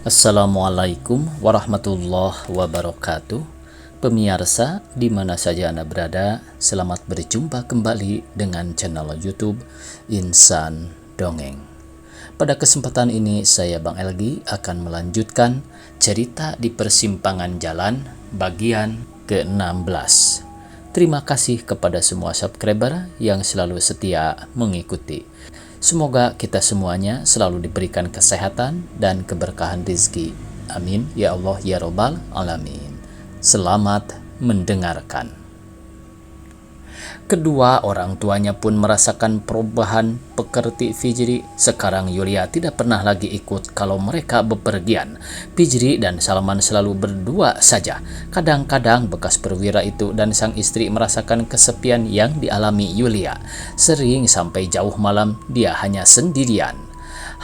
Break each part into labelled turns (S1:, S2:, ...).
S1: Assalamualaikum warahmatullahi wabarakatuh. Pemirsa di mana saja Anda berada, selamat berjumpa kembali dengan channel YouTube Insan Dongeng. Pada kesempatan ini saya Bang Elgi akan melanjutkan cerita di persimpangan jalan bagian ke-16. Terima kasih kepada semua subscriber yang selalu setia mengikuti. Semoga kita semuanya selalu diberikan kesehatan dan keberkahan rezeki. Amin ya Allah ya Rabbal Alamin. Selamat mendengarkan. Kedua orang tuanya pun merasakan perubahan pekerti Fijri. Sekarang Yulia tidak pernah lagi ikut kalau mereka bepergian. Fijri dan Salman selalu berdua saja. Kadang-kadang bekas perwira itu dan sang istri merasakan kesepian yang dialami Yulia. Sering sampai jauh malam dia hanya sendirian.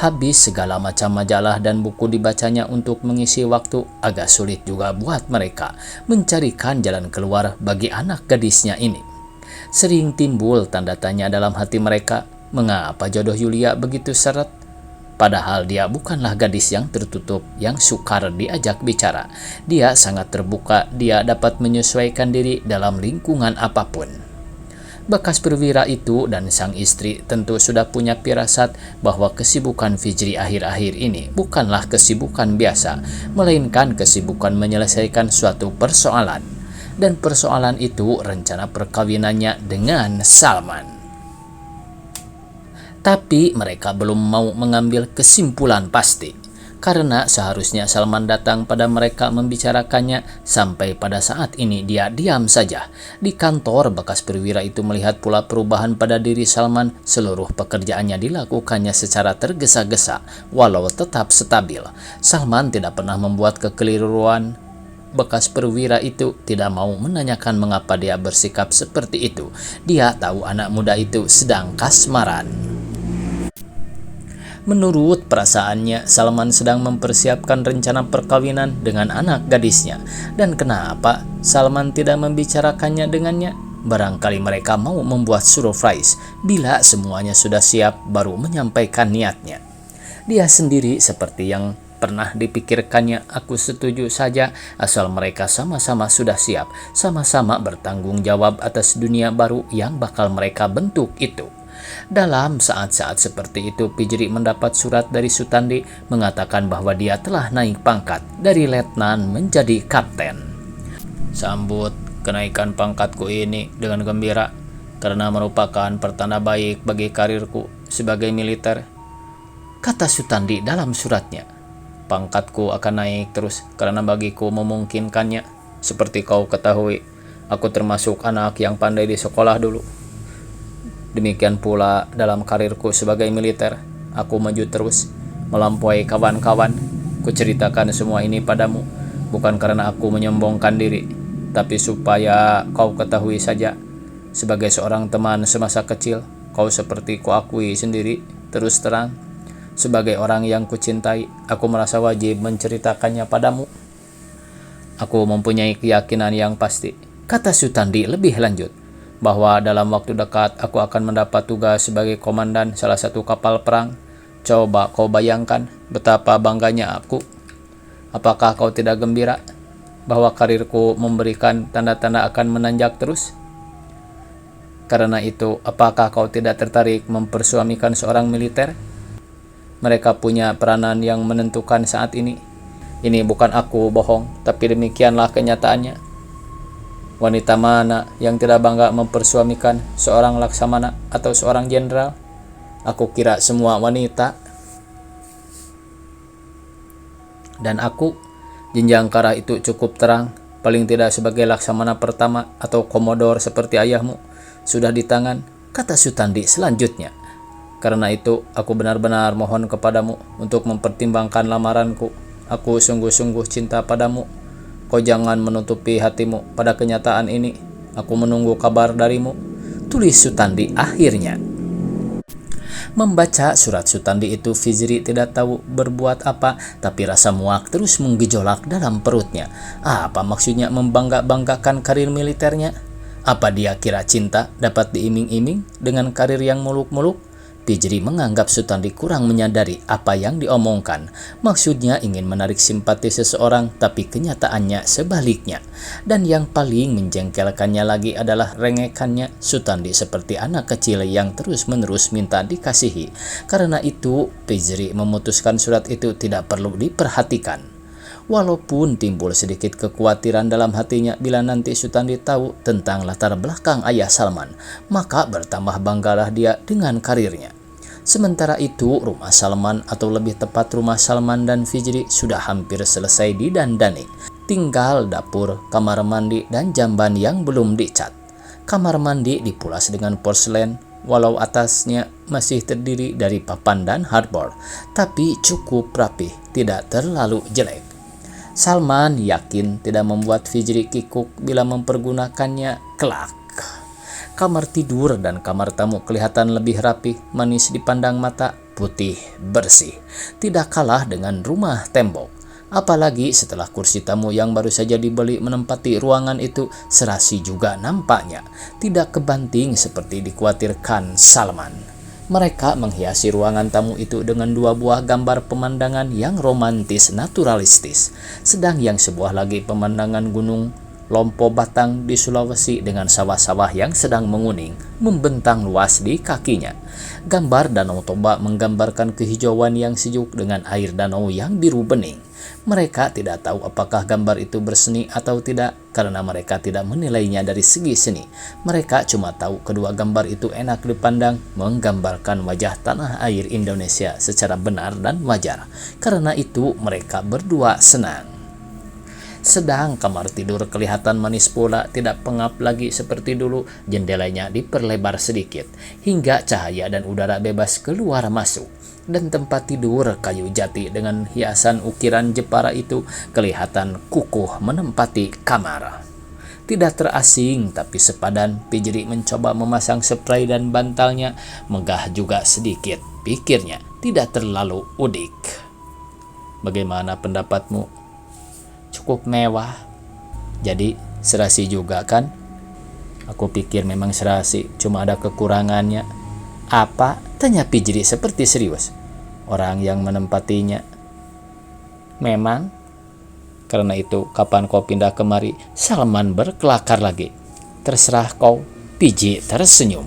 S1: Habis segala macam majalah dan buku dibacanya untuk mengisi waktu, agak sulit juga buat mereka mencarikan jalan keluar bagi anak gadisnya ini. Sering timbul tanda tanya dalam hati mereka, mengapa jodoh Yulia begitu seret? Padahal dia bukanlah gadis yang tertutup, yang sukar diajak bicara. Dia sangat terbuka, dia dapat menyesuaikan diri dalam lingkungan apapun. Bekas perwira itu dan sang istri tentu sudah punya firasat bahwa kesibukan Fijri akhir-akhir ini bukanlah kesibukan biasa, melainkan kesibukan menyelesaikan suatu persoalan. Dan persoalan itu rencana perkawinannya dengan Salman. Tapi mereka belum mau mengambil kesimpulan pasti, karena seharusnya Salman datang pada mereka membicarakannya. Sampai pada saat ini dia diam saja. Di kantor, bekas perwira itu melihat pula perubahan pada diri Salman. Seluruh pekerjaannya dilakukannya secara tergesa-gesa, walau tetap stabil. Salman tidak pernah membuat kekeliruan. Bekas perwira itu tidak mau menanyakan mengapa dia bersikap seperti itu. Dia tahu anak muda itu sedang kasmaran. Menurut perasaannya, Salman sedang mempersiapkan rencana perkawinan dengan anak gadisnya. Dan kenapa Salman tidak membicarakannya dengannya? Barangkali mereka mau membuat surprise. Bila semuanya sudah siap, baru menyampaikan niatnya. Dia sendiri seperti yang pernah dipikirkannya, aku setuju saja asal mereka sama-sama sudah siap, sama-sama bertanggung jawab atas dunia baru yang bakal mereka bentuk itu. Dalam saat-saat seperti itu, Fijri mendapat surat dari Sutandi mengatakan bahwa dia telah naik pangkat dari letnan menjadi kapten. Sambut kenaikan pangkatku ini dengan gembira, karena merupakan pertanda baik bagi karirku sebagai militer, kata Sutandi dalam suratnya. Pangkatku akan naik terus karena bagiku memungkinkannya. Seperti kau ketahui, aku termasuk anak yang pandai di sekolah dulu. Demikian pula dalam karirku sebagai militer, aku maju terus, melampaui kawan-kawan. Kuceritakan semua ini padamu, bukan karena aku menyombongkan diri, tapi supaya kau ketahui saja. Sebagai seorang teman semasa kecil, kau seperti kuakui sendiri, terus terang. Sebagai orang yang kucintai, aku merasa wajib menceritakannya padamu. Aku mempunyai keyakinan yang pasti, kata Sutandi lebih lanjut, bahwa dalam waktu dekat aku akan mendapat tugas sebagai komandan salah satu kapal perang. Coba kau bayangkan betapa bangganya aku. Apakah kau tidak gembira bahwa karirku memberikan tanda-tanda akan menanjak terus? Karena itu, apakah kau tidak tertarik mempersuamikan seorang militer? Mereka punya peranan yang menentukan saat ini. Ini bukan aku bohong, tapi demikianlah kenyataannya. Wanita mana yang tidak bangga mempersuamikan seorang laksamana atau seorang jenderal? Aku kira semua wanita. Dan aku, jenjang kara itu cukup terang, paling tidak sebagai laksamana pertama atau komodor seperti ayahmu, sudah di tangan, kata Sutandi selanjutnya. Karena itu, aku benar-benar mohon kepadamu untuk mempertimbangkan lamaranku. Aku sungguh-sungguh cinta padamu. Kau jangan menutupi hatimu pada kenyataan ini. Aku menunggu kabar darimu, tulis Sutandi akhirnya. Membaca surat Sutandi itu, Fijri tidak tahu berbuat apa, tapi rasa muak terus menggejolak dalam perutnya. Apa maksudnya membangga-banggakan karir militernya? Apa dia kira cinta dapat diiming-iming dengan karir yang muluk-muluk? Fijri menganggap Sutandi kurang menyadari apa yang diomongkan. Maksudnya ingin menarik simpati seseorang, tapi kenyataannya sebaliknya. Dan yang paling menjengkelkannya lagi adalah rengekannya Sutandi seperti anak kecil yang terus-menerus minta dikasihi. Karena itu, Fijri memutuskan surat itu tidak perlu diperhatikan. Walaupun timbul sedikit kekhawatiran dalam hatinya bila nanti Sutandi tahu tentang latar belakang ayah Salman, maka bertambah banggalah dia dengan karirnya. Sementara itu, rumah Salman atau lebih tepat rumah Salman dan Fijri sudah hampir selesai didandani. Tinggal dapur, kamar mandi, dan jamban yang belum dicat. Kamar mandi dipulas dengan porselen, walau atasnya masih terdiri dari papan dan hardboard, tapi cukup rapih, tidak terlalu jelek. Salman yakin tidak membuat Fijri kikuk bila mempergunakannya kelak. Kamar tidur dan kamar tamu kelihatan lebih rapi, manis dipandang mata, putih, bersih. Tidak kalah dengan rumah tembok. Apalagi setelah kursi tamu yang baru saja dibeli menempati ruangan itu, serasi juga nampaknya. Tidak kebanting seperti dikhawatirkan Salman. Mereka menghiasi ruangan tamu itu dengan 2 buah gambar pemandangan yang romantis naturalistis. Sedang yang sebuah lagi pemandangan gunung Lompo Batang di Sulawesi dengan sawah-sawah yang sedang menguning membentang luas di kakinya. Gambar Danau Toba menggambarkan kehijauan yang sejuk dengan air danau yang biru bening. Mereka tidak tahu apakah gambar itu berseni atau tidak karena mereka tidak menilainya dari segi seni. Mereka cuma tahu kedua gambar itu enak dipandang, menggambarkan wajah tanah air Indonesia secara benar dan wajar. Karena itu mereka berdua senang. Sedang kamar tidur kelihatan manis pula, tidak pengap lagi seperti dulu. Jendelanya diperlebar sedikit, hingga cahaya dan udara bebas keluar masuk. Dan tempat tidur kayu jati dengan hiasan ukiran Jepara itu kelihatan kukuh menempati kamar. Tidak terasing tapi sepadan, Fijri mencoba memasang spray dan bantalnya. Megah juga sedikit, pikirnya, tidak terlalu udik. Bagaimana pendapatmu? Cukup mewah. Jadi serasi juga kan? Aku pikir memang serasi, cuma ada kekurangannya. Apa? Tanya Fijri seperti serius. Orang yang menempatinya. Memang. Karena itu kapan kau pindah kemari? Salman berkelakar lagi. Terserah kau. Fijri tersenyum.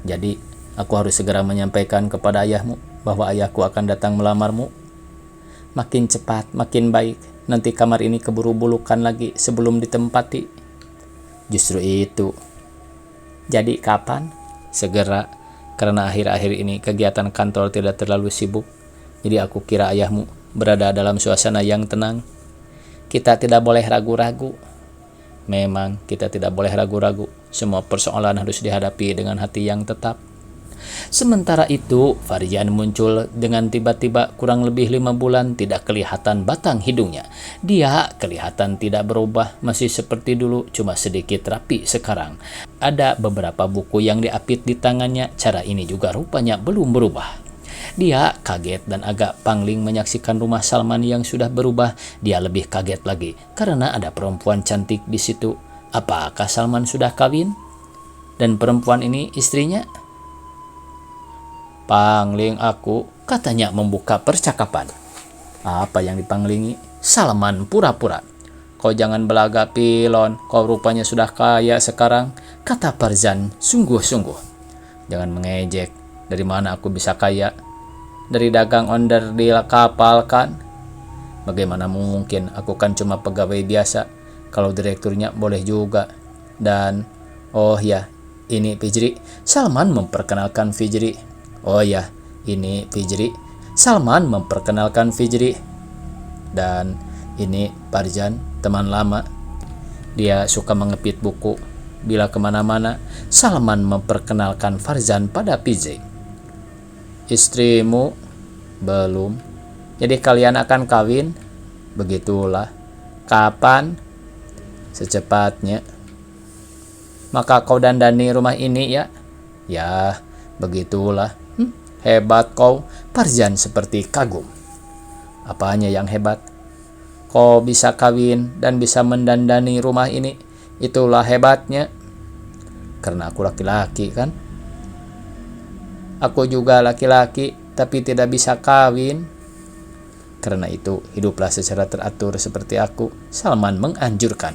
S1: Jadi aku harus segera menyampaikan kepada ayahmu bahwa ayahku akan datang melamarmu. Makin cepat, makin baik. Nanti kamar ini keburu bulukan lagi sebelum ditempati. Justru itu. Jadi kapan? Segera. Karena akhir-akhir ini kegiatan kantor tidak terlalu sibuk. Jadi aku kira ayahmu berada dalam suasana yang tenang. Kita tidak boleh ragu-ragu. Memang kita tidak boleh ragu-ragu. Semua persoalan harus dihadapi dengan hati yang tetap. Sementara itu, Farjan muncul dengan tiba-tiba. Kurang lebih 5 bulan tidak kelihatan batang hidungnya. Dia kelihatan tidak berubah, masih seperti dulu, cuma sedikit rapi sekarang. Ada beberapa buku yang diapit di tangannya, cara ini juga rupanya belum berubah. Dia kaget dan agak pangling menyaksikan rumah Salman yang sudah berubah. Dia lebih kaget lagi karena ada perempuan cantik di situ. Apakah Salman sudah kawin? Dan perempuan ini istrinya? Pangling aku, katanya membuka percakapan. Apa yang dipanglingi? Salman pura-pura. Kau jangan belaga pilon, kau rupanya sudah kaya sekarang, kata Farzan sungguh-sungguh. Jangan mengejek, dari mana aku bisa kaya? Dari dagang onder di kapal kan? Bagaimana mungkin, aku kan cuma pegawai biasa, kalau direkturnya boleh juga. Dan, oh ya, ini Fijri. Salman memperkenalkan Fijri. Oh ya, ini Fijri. Salman memperkenalkan Fijri. Dan ini Farzan, teman lama. Dia suka mengepit buku. Bila kemana-mana, Salman memperkenalkan Farzan pada Fijri. Istrimu? Belum. Jadi kalian akan kawin? Begitulah. Kapan? Secepatnya. Maka kau dandani rumah ini ya? Ya, begitulah. Hebat kau, Farzan seperti kagum. Apanya yang hebat? Kau bisa kawin dan bisa mendandani rumah ini. Itulah hebatnya. Karena aku laki-laki kan? Aku juga laki-laki, tapi tidak bisa kawin. Karena itu, hiduplah secara teratur seperti aku, Salman menganjurkan.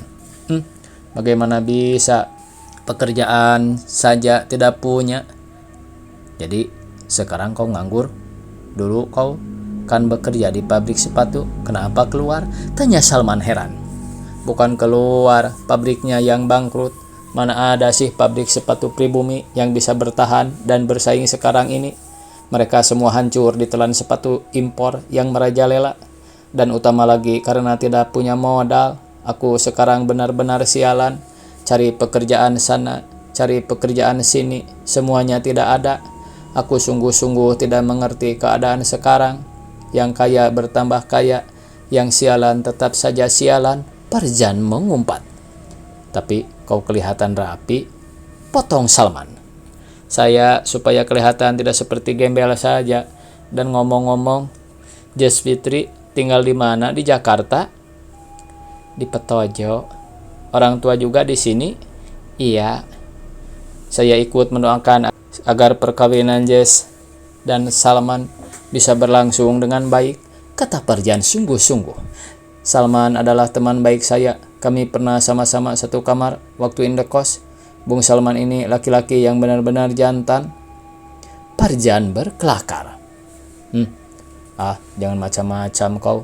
S1: Bagaimana bisa? Pekerjaan saja tidak punya. Jadi, sekarang kau nganggur? Dulu kau kan bekerja di pabrik sepatu, kenapa keluar? Tanya Salman heran. Bukan keluar, pabriknya yang bangkrut. Mana ada sih pabrik sepatu pribumi yang bisa bertahan dan bersaing sekarang ini? Mereka semua hancur ditelan sepatu impor yang merajalela. Dan utama lagi karena tidak punya modal, aku sekarang benar-benar sialan. Cari pekerjaan sana, cari pekerjaan sini, semuanya tidak ada. Aku sungguh-sungguh tidak mengerti keadaan sekarang. Yang kaya bertambah kaya, yang sialan tetap saja sialan. Parjan mengumpat. Tapi kau kelihatan rapi, potong Salman. Saya supaya kelihatan tidak seperti gembel saja. Dan ngomong-ngomong, Jes Fitri tinggal di mana? Di Jakarta? Di Petojo. Orang tua juga di sini? Iya. Saya ikut mendoakan agar perkawinan Jes dan Salman bisa berlangsung dengan baik, kata Parjan sungguh-sungguh. Salman adalah teman baik saya. Kami pernah sama-sama satu kamar waktu indekos. Bung Salman ini laki-laki yang benar-benar jantan. Parjan berkelakar. Jangan macam-macam kau.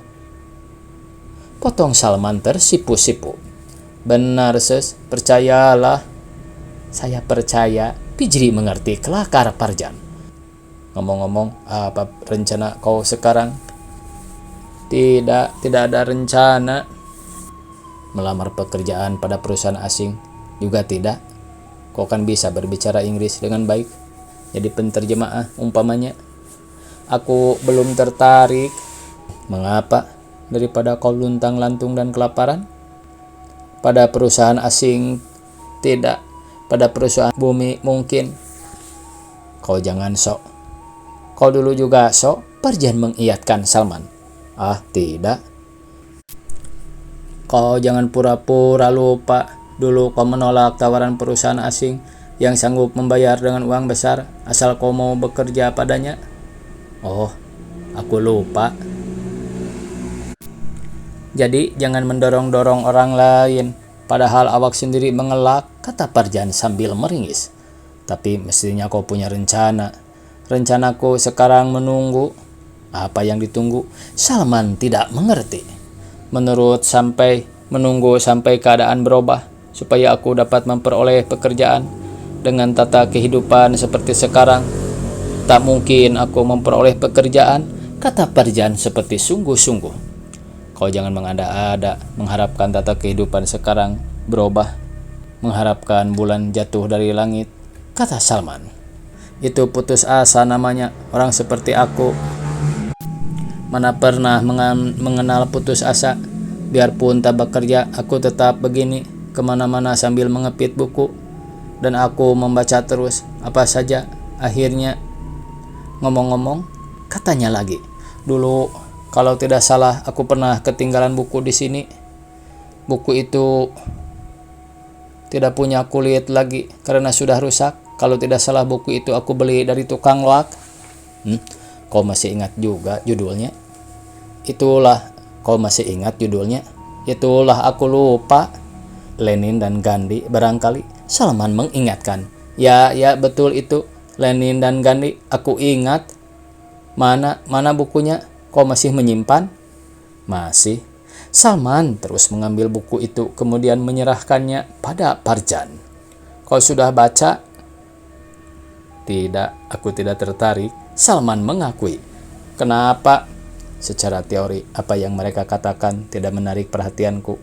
S1: Potong Salman tersipu-sipu. Benar Ses, percayalah. Saya percaya. Pijri mengerti kelakar Parjan. Ngomong-ngomong, apa rencana kau sekarang? Tidak ada rencana. Melamar pekerjaan pada perusahaan asing juga tidak. Kau kan bisa berbicara Inggris dengan baik. Jadi penterjemah umpamanya. Aku belum tertarik. Mengapa? Daripada kau luntang-lantung dan kelaparan? Pada perusahaan asing tidak. Pada perusahaan bumi mungkin. Kau jangan sok. Kau dulu juga sok. Parjan mengiyakan Salman. Tidak. Kau jangan pura-pura lupa. Dulu kau menolak tawaran perusahaan asing yang sanggup membayar dengan uang besar asal kau mau bekerja padanya. Oh, aku lupa. Jadi jangan mendorong-dorong orang lain, padahal awak sendiri mengelak, kata Parjan sambil meringis. Tapi mestinya kau punya rencana. Rencanaku sekarang menunggu. Apa yang ditunggu? Salman tidak mengerti. Menunggu sampai keadaan berubah, supaya aku dapat memperoleh pekerjaan dengan tata kehidupan seperti sekarang. Tak mungkin aku memperoleh pekerjaan, kata Parjan seperti sungguh-sungguh. Kau jangan mengada-ada mengharapkan tata kehidupan sekarang berubah, mengharapkan bulan jatuh dari langit, kata Salman. Itu putus asa namanya. Orang seperti aku mana pernah mengenal putus asa. Biarpun tak bekerja, aku tetap begini, kemana-mana sambil mengepit buku. Dan aku membaca terus, apa saja. Akhirnya, ngomong-ngomong, katanya lagi, dulu kalau tidak salah aku pernah ketinggalan buku di sini. Buku itu tidak punya kulit lagi karena sudah rusak. Kalau tidak salah buku itu aku beli dari tukang loak. Kau masih ingat juga judulnya? Kau masih ingat judulnya? Itulah aku lupa. Lenin dan Gandhi barangkali. Salman mengingatkan. Ya betul itu. Lenin dan Gandhi, aku ingat. Mana bukunya? Kau masih menyimpan? Masih. Salman terus mengambil buku itu kemudian menyerahkannya pada Parjan. Kau sudah baca? Tidak, aku tidak tertarik. Salman mengakui. Kenapa? Secara teori, apa yang mereka katakan tidak menarik perhatianku.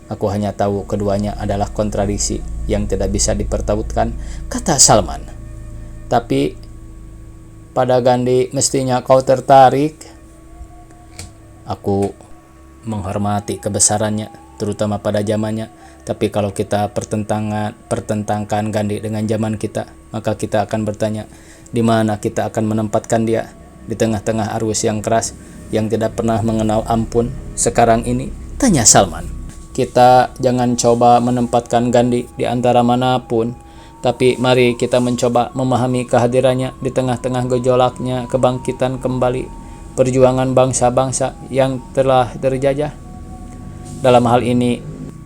S1: Aku hanya tahu keduanya adalah kontradiksi yang tidak bisa dipertautkan, kata Salman. Tapi pada Gandhi mestinya kau tertarik. Aku menghormati kebesarannya, terutama pada zamannya. Tapi kalau kita pertentangkan Gandhi dengan zaman kita, maka kita akan bertanya, di mana kita akan menempatkan dia? Di tengah-tengah arus yang keras, yang tidak pernah mengenal ampun sekarang ini? Tanya Salman. Kita jangan coba menempatkan Gandhi di antara manapun. Tapi mari kita mencoba memahami kehadirannya di tengah-tengah gejolaknya kebangkitan kembali perjuangan bangsa-bangsa yang telah terjajah. Dalam hal ini,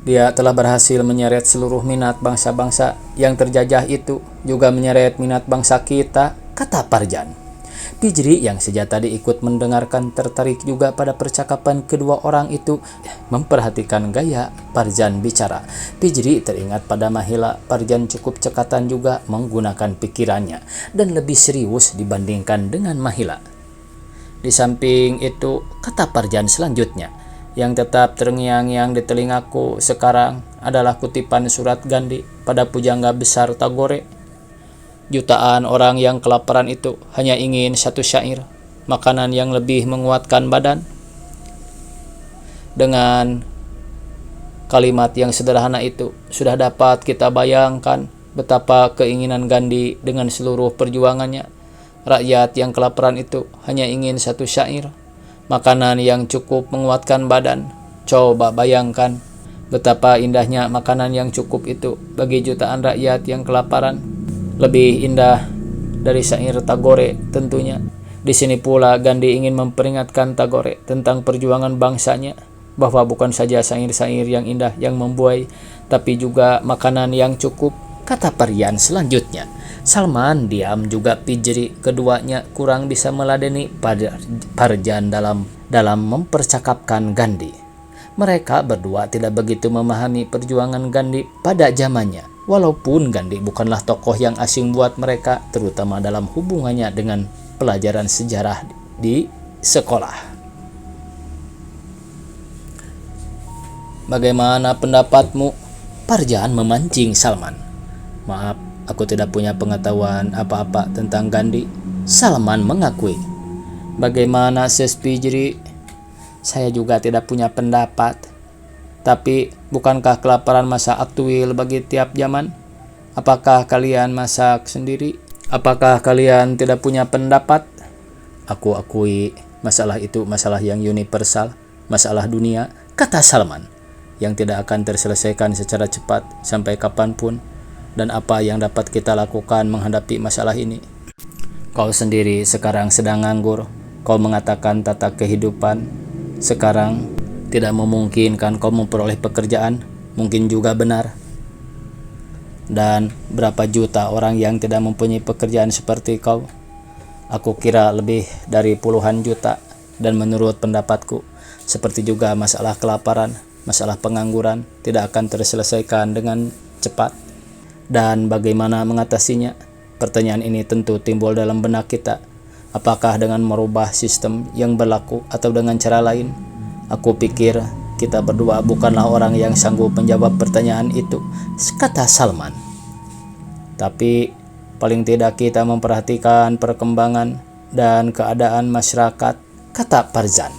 S1: dia telah berhasil menyeret seluruh minat bangsa-bangsa yang terjajah itu, juga menyeret minat bangsa kita, kata Parjan. Pijri yang sejak tadi ikut mendengarkan tertarik juga pada percakapan kedua orang itu, memperhatikan gaya Parjan bicara. Pijri teringat pada Mahila. Parjan cukup cekatan juga menggunakan pikirannya dan lebih serius dibandingkan dengan Mahila. Di samping itu, kata Parjan selanjutnya, yang tetap terngiang-ngiang di telingaku sekarang adalah kutipan surat Gandhi pada pujangga besar Tagore. Jutaan orang yang kelaparan itu hanya ingin satu syair, makanan yang lebih menguatkan badan. Dengan kalimat yang sederhana itu, sudah dapat kita bayangkan betapa keinginan Gandhi dengan seluruh perjuangannya. Rakyat yang kelaparan itu hanya ingin satu syair, makanan yang cukup menguatkan badan. Coba bayangkan betapa indahnya makanan yang cukup itu bagi jutaan rakyat yang kelaparan. Lebih indah dari syair Tagore tentunya. Di sini pula Gandhi ingin memperingatkan Tagore tentang perjuangan bangsanya, bahwa bukan saja syair-syair yang indah yang membuai, tapi juga makanan yang cukup, kata Parjan selanjutnya. Salman diam juga Pijri. Keduanya kurang bisa meladeni Parjan dalam mempercakapkan Gandhi. Mereka berdua tidak begitu memahami perjuangan Gandhi pada zamannya. Walaupun Gandhi bukanlah tokoh yang asing buat mereka, terutama dalam hubungannya dengan pelajaran sejarah di sekolah. Bagaimana pendapatmu? Parjan memancing Salman. Maaf, aku tidak punya pengetahuan apa-apa tentang Gandhi. Salman mengakui. Bagaimana Ses Pijri? Saya juga tidak punya pendapat. Tapi bukankah kelaparan masa aktual bagi tiap zaman? Apakah kalian masak sendiri? Apakah kalian tidak punya pendapat? Aku akui masalah itu masalah yang universal, masalah dunia, kata Salman, yang tidak akan terselesaikan secara cepat sampai kapanpun. Dan apa yang dapat kita lakukan menghadapi masalah ini? Kau sendiri sekarang sedang nganggur. Kau mengatakan tata kehidupan sekarang tidak memungkinkan kau memperoleh pekerjaan. Mungkin juga benar. Dan berapa juta orang yang tidak mempunyai pekerjaan seperti kau? Aku kira lebih dari puluhan juta. Dan menurut pendapatku, seperti juga masalah kelaparan, masalah pengangguran tidak akan terselesaikan dengan cepat. Dan bagaimana mengatasinya? Pertanyaan ini tentu timbul dalam benak kita. Apakah dengan merubah sistem yang berlaku atau dengan cara lain? Aku pikir kita berdua bukanlah orang yang sanggup menjawab pertanyaan itu, kata Salman. Tapi paling tidak kita memperhatikan perkembangan dan keadaan masyarakat, kata Parjan.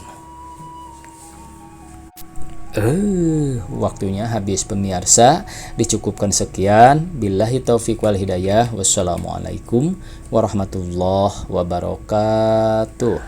S1: Waktunya habis pemirsa. Dicukupkan sekian. Billahi taufiq wal hidayah. Wassalamualaikum warahmatullahi wabarakatuh.